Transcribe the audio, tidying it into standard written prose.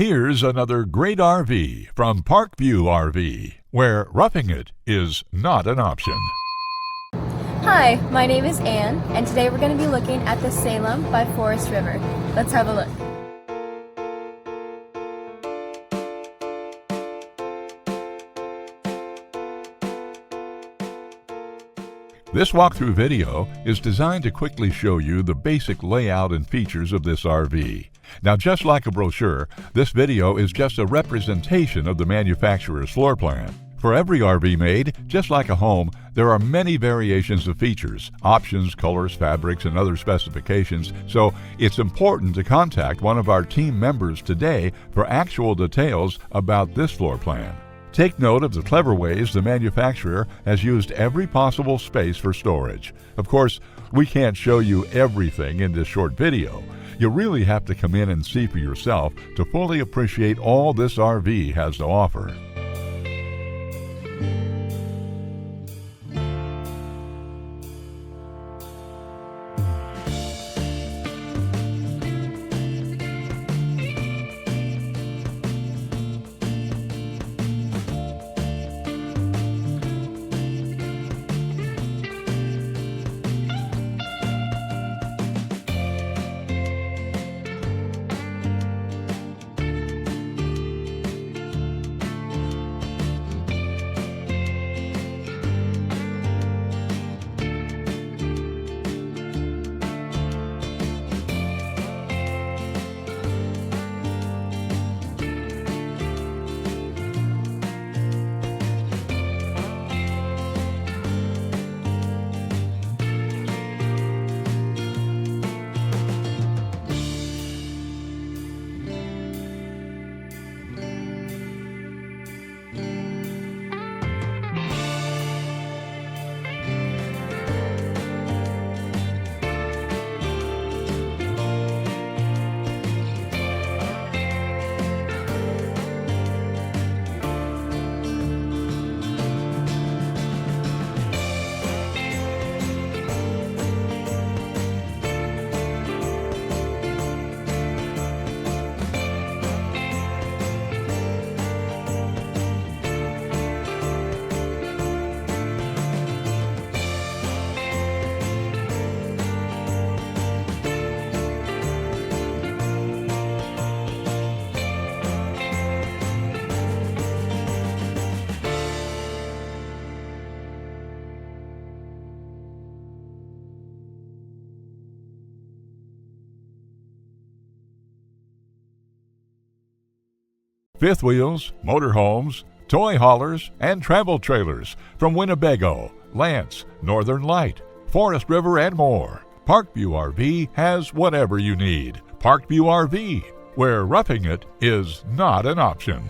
Here's another great RV from Parkview RV, where roughing it is not an option. Hi, my name is Anne, and today we're going to be looking at the Salem by Forest River. Let's have a look. This walkthrough video is designed to quickly show you the basic layout and features of this RV. Now, just like a brochure, this video is just a representation of the manufacturer's floor plan. For every RV made, just like a home, there are many variations of features, options, colors, fabrics, and other specifications, so it's important to contact one of our team members today for actual details about this floor plan. Take note of the clever ways the manufacturer has used every possible space for storage. Of course, we can't show you everything in this short video. You really have to come in and see for yourself to fully appreciate all this RV has to offer. Fifth wheels, motorhomes, toy haulers, and travel trailers from Winnebago, Lance, Northern Light, Forest River, and more. Parkview RV has whatever you need. Parkview RV, where roughing it is not an option.